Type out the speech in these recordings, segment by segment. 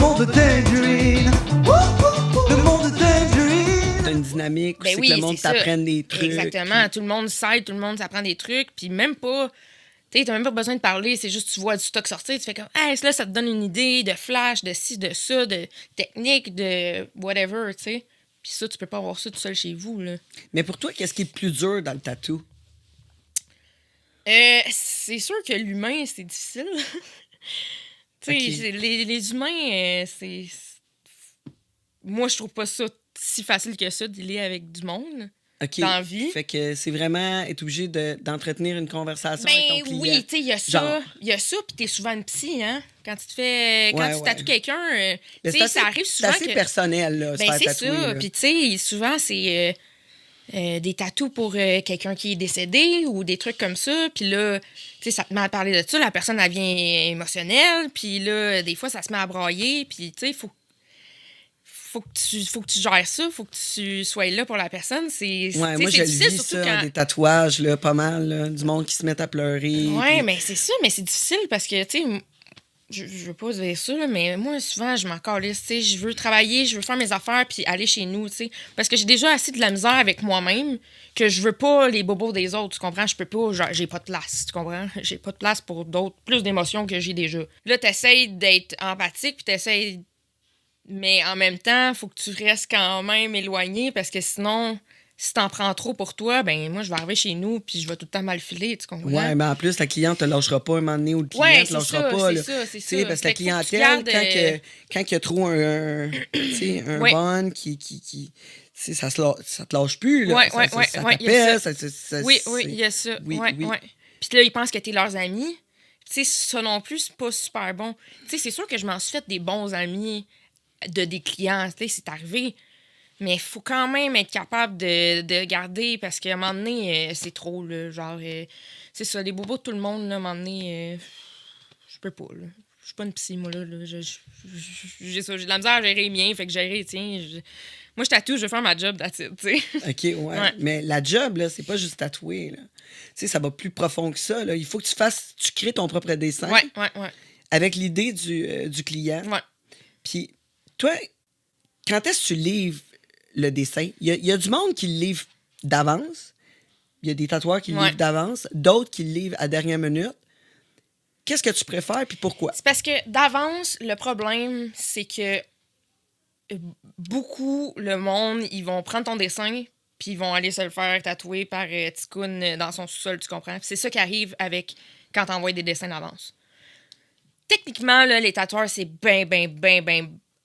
monde de Tangerine. Le monde de Tangerine. T'as une dynamique où Ben c'est oui, que le monde c'est ça. t'apprenne des trucs. Exactement. Tout le monde s'aide, tout le monde s'apprend des trucs. Puis même pas... Tu sais, t'as même pas besoin de parler. C'est juste tu vois du stock sortir. Tu fais comme, hey, là, ça te donne une idée de flash, de ci, de ça, de technique, de whatever, tu sais. Puis ça, tu peux pas avoir ça tout seul chez vous, là. Mais pour toi, qu'est-ce qui est le plus dur dans le tatou? C'est sûr que l'humain, c'est difficile. Tu sais, Ok. les humains, c'est... Moi, je trouve pas ça si facile que ça, dealer avec du monde. OK. Dans la vie. Fait que c'est vraiment être obligé d'entretenir une conversation avec ton Ben client. oui, tu sais, il y a ça. Genre. Il y a ça, puis t'es souvent une psy, hein? Quand tu te fais... Quand Ouais, tu tatoues quelqu'un, Mais tu sais, ça arrive souvent c'est assez que... personnel, là, se Ben faire c'est tatouer, ça. là. Puis tu sais, souvent, c'est des tatous pour quelqu'un qui est décédé ou des trucs comme ça. Puis là, tu sais, ça te met à parler de ça. La personne, elle devient émotionnelle. Puis là, des fois, ça se met à brailler. Puis tu sais, faut que tu gères ça. Faut que tu sois là pour la personne. Ouais, c'est moi, je le difficile, vis, surtout ça, quand... des tatouages, là, pas mal, là, du monde qui se met à pleurer. Ouais, puis- mais c'est ça, mais c'est difficile parce que, tu sais, je veux pas dire ça, là, mais moi, souvent, je m'en calisse, tu sais, je veux travailler, je veux faire mes affaires, puis aller chez nous, tu sais, parce que j'ai déjà assez de la misère avec moi-même que je veux pas les bobos des autres, tu comprends? Je peux pas, genre, j'ai pas de place, tu comprends? J'ai pas de place pour d'autres, plus d'émotions que j'ai déjà. Là, t'essayes d'être empathique, puis t'essayes... Mais en même temps, faut que tu restes quand même éloigné, parce que sinon... Si t'en prends trop pour toi, ben moi, je vais arriver chez nous puis je vais tout le temps mal filer, tu comprends? Ouais, mais en plus, la cliente te lâchera pas un moment donné ou le client Ouais, te lâchera pas. c'est là. ça, c'est Tu sais, ça. parce que la Fait qu'il faut que tu clientèle, gardes, quand il y a trop tu sais, un Ouais. bon qui tu sais, ça te lâche plus. Là. Ouais, ça, ouais, ça, ouais, ça ouais, il y a t'appelle, ça. Oui, il y a ça. Oui, ouais, oui. ouais. Puis là, ils pensent que t'es leurs amis. Tu sais, ça non plus, c'est pas super bon. Tu sais, c'est sûr que je m'en suis fait des bons amis de des clients. Tu sais, c'est arrivé. Mais il faut quand même être capable de garder parce qu'à un moment donné, c'est trop, là. Genre, c'est ça, les bobos de tout le monde, là, à un moment donné, je peux pas, là. Je suis pas une psy, moi, là. J'ai de la misère à gérer les miens, fait que gérer, tiens. Moi, je tatoue, je veux faire ma job, that's it, tu sais. OK, ouais. Ouais. Mais la job, là, c'est pas juste tatouer. Là. Tu sais, ça va plus profond que ça. Là. Il faut que tu crées ton propre dessin Ouais, ouais, ouais. avec l'idée du client. Ouais. Puis, toi, quand est-ce que tu livres le dessin? Il y a du monde qui le livre d'avance. Il y a des tatoueurs qui le Ouais. livrent d'avance. D'autres qui le livrent à dernière minute. Qu'est-ce que tu préfères puis pourquoi? C'est parce que d'avance, le problème, c'est que beaucoup, le monde, ils vont prendre ton dessin puis ils vont aller se le faire tatouer par Ticoun dans son sous-sol, tu comprends? Puis c'est ça qui arrive avec quand t'envoies des dessins d'avance. Techniquement, là, les tatoueurs, c'est bien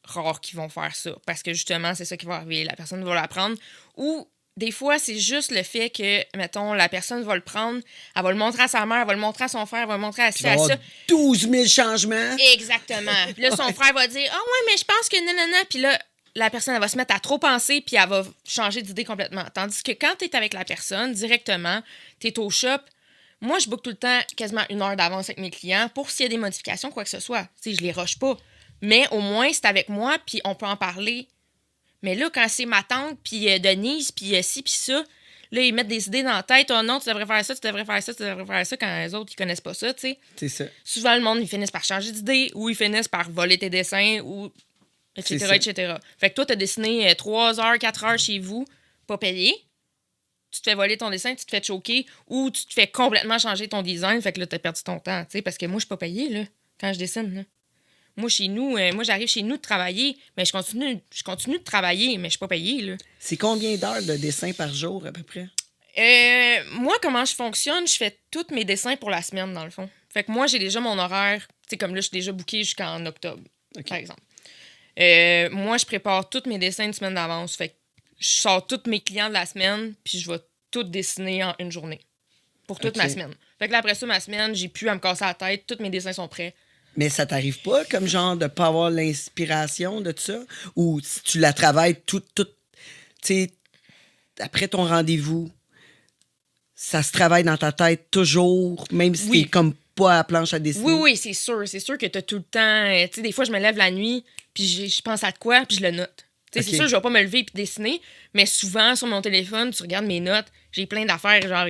rare qu'ils vont faire ça parce que justement, c'est ça qui va arriver. La personne va l'apprendre. Ou des fois, c'est juste le fait que, mettons, la personne va le prendre, elle va le montrer à sa mère, elle va le montrer à son frère, elle va le montrer à Il ci, va y à avoir ça. 12 000 changements. Exactement. Puis là, son frère va dire « Ah ouais, mais je pense que nanana. » Puis là, la personne, elle va se mettre à trop penser puis elle va changer d'idée complètement. Tandis que quand t'es avec la personne, directement, t'es au shop, moi, je book tout le temps quasiment 1 heure d'avance avec mes clients pour s'il y a des modifications, quoi que ce soit. Tu sais, je les rush pas. Mais au moins, c'est avec moi puis on peut en parler. Mais là, quand c'est ma tante puis Denise puis ci puis ça, là, ils mettent des idées dans la tête. « Oh non, tu devrais faire ça, tu devrais faire ça, tu devrais faire ça. » Quand les autres, ils connaissent pas ça, tu sais. C'est ça. Souvent, le monde, ils finissent par changer d'idée ou ils finissent par voler tes dessins ou C'est etc., ça. etc. Fait que toi, t'as dessiné 3 heures, 4 heures chez vous, pas payé. Tu te fais voler ton dessin, tu te fais choquer ou tu te fais complètement changer ton design. Fait que là, t'as perdu ton temps, tu sais, parce que moi, je suis pas payée, là, quand je dessine, là. Moi, chez nous, moi, j'arrive chez nous de travailler, mais je continue de travailler, mais je suis pas payée, là. C'est combien d'heures de dessin par jour, à peu près? Moi, comment je fonctionne, je fais tous mes dessins pour la semaine, dans le fond. Fait que moi, j'ai déjà mon horaire. Tu sais, comme là, je suis déjà bookée jusqu'en octobre, OK. par exemple. Moi, je prépare tous mes dessins une semaine d'avance. Fait que je sors tous mes clients de la semaine, puis je vais tout dessiner en une journée. Pour toute OK. ma semaine. Fait que là, après ça, ma semaine, j'ai plus à me casser la tête. Tous mes dessins sont prêts. Mais ça t'arrive pas, comme genre, de pas avoir l'inspiration de ça? Ou si tu la travailles tu sais, après ton rendez-vous, ça se travaille dans ta tête toujours, même si Oui. t'es comme pas à la planche à dessiner? Oui, c'est sûr. C'est sûr que t'as tout le temps... tu sais, des fois, je me lève la nuit, puis je pense à de quoi, puis je le note. Tu sais, OK. c'est sûr, je vais pas me lever puis dessiner, mais souvent, sur mon téléphone, tu regardes mes notes, j'ai plein d'affaires, genre...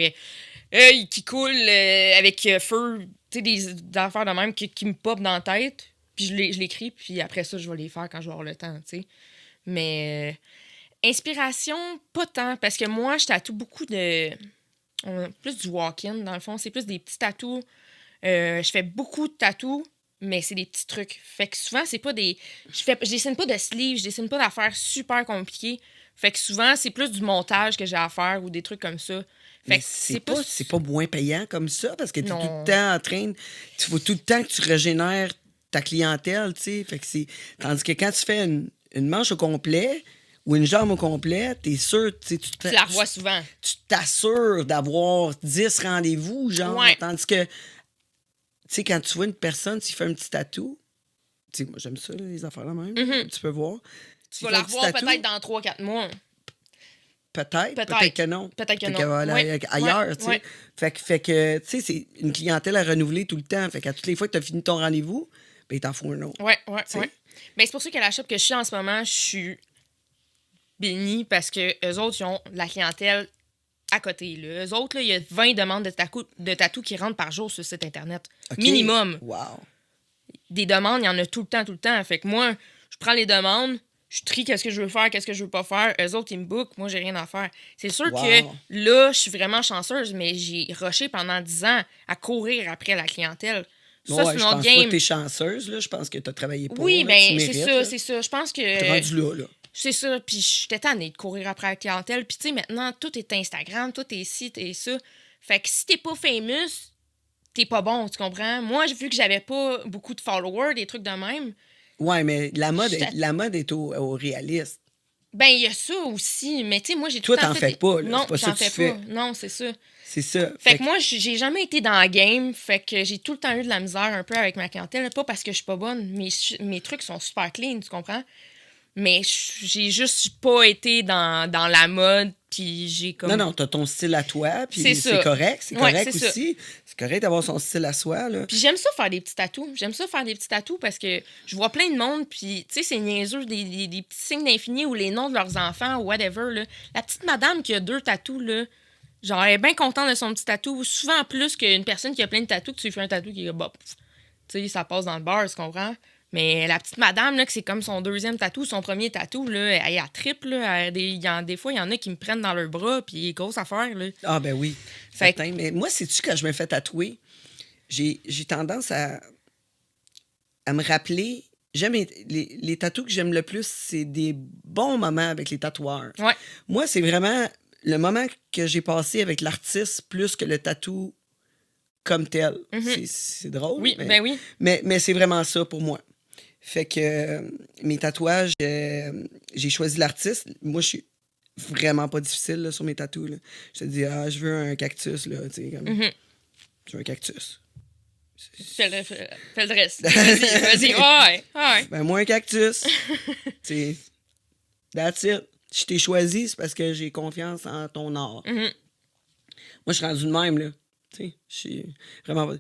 œil qui coule avec feu, tu sais, des affaires de même qui me pop dans la tête. Puis je l'écris, puis après ça, je vais les faire quand je vais avoir le temps, tu sais. Mais inspiration, pas tant, parce que moi, je tatoue beaucoup de... plus du walk-in, dans le fond. C'est plus des petits tatous. Je fais beaucoup de tatous, mais c'est des petits trucs. Fait que souvent, c'est pas des... Je dessine pas de sleeves, je dessine pas d'affaires super compliquées. Fait que souvent, c'est plus du montage que j'ai à faire ou des trucs comme ça. Fait Mais que c'est pas moins payant comme ça parce que tu es tout Non. le temps en train. Il faut tout le temps que tu régénères ta clientèle, tu sais. Fait que c'est. Tandis que quand tu fais une manche au complet ou une jambe au complet, t'es sûr, tu sais, tu la revois souvent. tu t'assures d'avoir 10 rendez-vous, genre. Ouais. Tandis que, tu sais, quand tu vois une personne, tu fais un petit tatou. Tu sais, moi, j'aime ça, là, les affaires là même. Tu peux voir. Tu vas la revoir peut-être dans 3-4 mois. Peut-être que non. Peut-être que non. qu'elle va aller Ouais. ailleurs, Ouais. tu sais. Ouais. Fait que, tu sais, c'est une clientèle à renouveler tout le temps. Fait qu'à toutes les fois que tu as fini ton rendez-vous, ben, il t'en faut un autre. Ouais. sais. Ben, c'est pour ça qu'à la shop que je suis en ce moment, je suis bénie parce que eux autres, ils ont de la clientèle à côté. Là. Eux autres, là, il y a 20 demandes de tatou qui rentrent par jour sur le site Internet. OK. Minimum. Wow. Des demandes, il y en a tout le temps. Fait que moi, je prends les demandes, je trie qu'est-ce que je veux faire, qu'est-ce que je veux pas faire. Eux autres, ils me bookent, moi, j'ai rien à faire. C'est sûr Wow. que là, je suis vraiment chanceuse, mais j'ai rushé pendant 10 ans à courir après la clientèle. Ça, Ouais, c'est je une pense autre pas que game. t'es chanceuse, là. Je pense que t'as travaillé pour. Oui, là, ben, tu c'est mérites, ça, là. c'est ça. Je pense que. T'es rendu là, là. C'est ça, puis j'étais tannée de courir après la clientèle. Puis tu sais, maintenant, tout est Instagram, tout est ci, tout est ça. Fait que si t'es pas famous, t'es pas bon, tu comprends? Moi, vu que j'avais pas beaucoup de followers, des trucs de même, Ouais, mais la mode J'étais- est au réaliste. ben il y a ça aussi. Mais tu sais, moi, j'ai tout Toi, le temps t'en fait fais des- pas, là. Non, C'est pas ça j'en que tu fais fais. pas. Non, c'est ça. C'est ça. Fait que moi, j'ai jamais été dans la game. Fait que j'ai tout le temps eu de la misère un peu avec ma clientèle. Pas parce que je suis pas bonne. Mes trucs sont super clean, tu comprends? Mais j'ai juste pas été dans la mode. Puis j'ai comme. Non, t'as ton style à toi, puis C'est c'est ça. correct. C'est Ouais, correct c'est ça. aussi. C'est correct d'avoir son style à soi, là. Puis j'aime ça faire des petits tatous. J'aime ça faire des petits tatous parce que je vois plein de monde, puis tu sais, c'est niaiseux, des petits signes d'infini ou les noms de leurs enfants ou whatever, là. La petite madame qui a 2 tatous, là, genre, elle est bien contente de son petit tatou. Souvent plus qu'une personne qui a plein de tatous, que tu lui fais un tatou qui est, bah, pff, tu sais, ça passe dans le bar, tu comprends? Mais la petite madame, là, que c'est comme son 2e tatou, son premier tatou, là, elle est à triple, là. Des fois, il y en a qui me prennent dans leurs bras, puis grosse affaire, là. Ah, ben oui. Fait Certain. Mais moi, sais-tu, quand je me fais tatouer, j'ai tendance à me rappeler. J'aime les tatous que j'aime le plus, c'est des bons moments avec les tatoueurs. Ouais. Moi, c'est vraiment le moment que j'ai passé avec l'artiste plus que le tatou comme tel. C'est drôle. Oui, mais, ben oui. Mais c'est vraiment ça pour moi. Fait que mes tatouages, j'ai choisi l'artiste. Moi, je suis vraiment pas difficile là, sur mes tatous. Là. Je te dis, je veux un cactus. Là, tu sais, comme, je veux un cactus. Fais le reste. Vas-y. Ouais. Ben, moi, un cactus. Tu sais, that's it. Si je t'ai choisi, c'est parce que j'ai confiance en ton art. Moi, je suis rendu de même, là. Tu sais, je suis vraiment...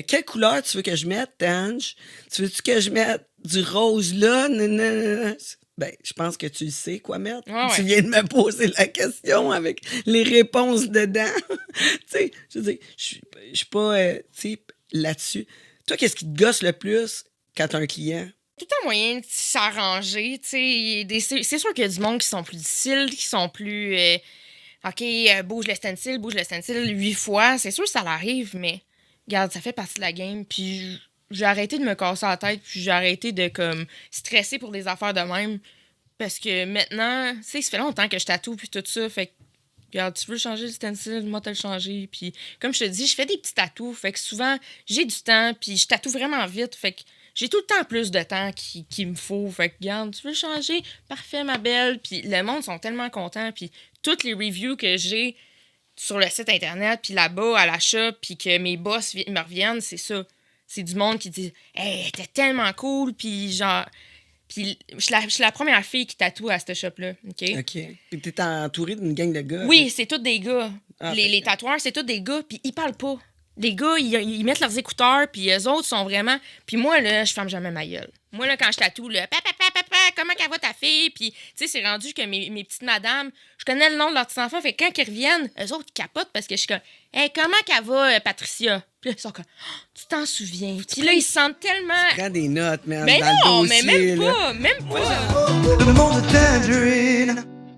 quelle couleur tu veux que je mette, Tange? Tu veux-tu que je mette du rose là? Nanana? Ben, je pense que tu le sais quoi mettre. Ouais. Tu viens de me poser la question avec les réponses dedans. Tu sais, je veux dire, je suis pas, tu sais, là-dessus. Toi, qu'est-ce qui te gosse le plus quand t'as un client? Tout un moyen de s'arranger, tu sais. C'est sûr qu'il y a du monde qui sont plus difficiles, qui sont plus... OK, bouge le stencil 8 fois. C'est sûr que ça l'arrive, mais... Regarde, ça fait partie de la game, puis j'ai arrêté de me casser la tête, puis j'ai arrêté de, comme, stresser pour des affaires de même. Parce que maintenant, tu sais, ça fait longtemps que je tatoue, puis tout ça, fait que, regarde, tu veux changer le stencil, moi, t'as le changé. Puis, comme je te dis, je fais des petits tatous, fait que souvent, j'ai du temps, puis je tatoue vraiment vite, fait que j'ai tout le temps plus de temps qu'il me faut. Fait que, regarde, tu veux changer? Parfait, ma belle. Puis le monde sont tellement contents, puis toutes les reviews que j'ai sur le site Internet, puis là-bas, à l'achat, puis que mes boss me reviennent, c'est ça. C'est du monde qui dit « Hey, t'es tellement cool! » Puis genre... Puis je suis la première fille qui tatoue à cette shop-là, OK? OK. Puis t'es entouré d'une gang de gars. Oui, c'est tous des gars. Ah, Les tatoueurs, c'est tous des gars, puis ils parlent pas. Les gars, ils mettent leurs écouteurs, puis eux autres sont vraiment... Puis moi, là, je ferme jamais ma gueule. Moi, là, quand je tatoue, là, papa, comment qu'elle va ta fille? Puis, tu sais, c'est rendu que mes petites madames, je connais le nom de leurs petits enfants, fait que quand ils reviennent, eux autres, ils capotent parce que je suis comme, hey, comment qu'elle va, Patricia? Puis là, ils sont comme, oh, tu t'en souviens. Puis là, ils se sentent tellement. Prends des notes, man. Mais dans non, le mais dossier, même là. pas, même pas. Dans le monde de Tangerine.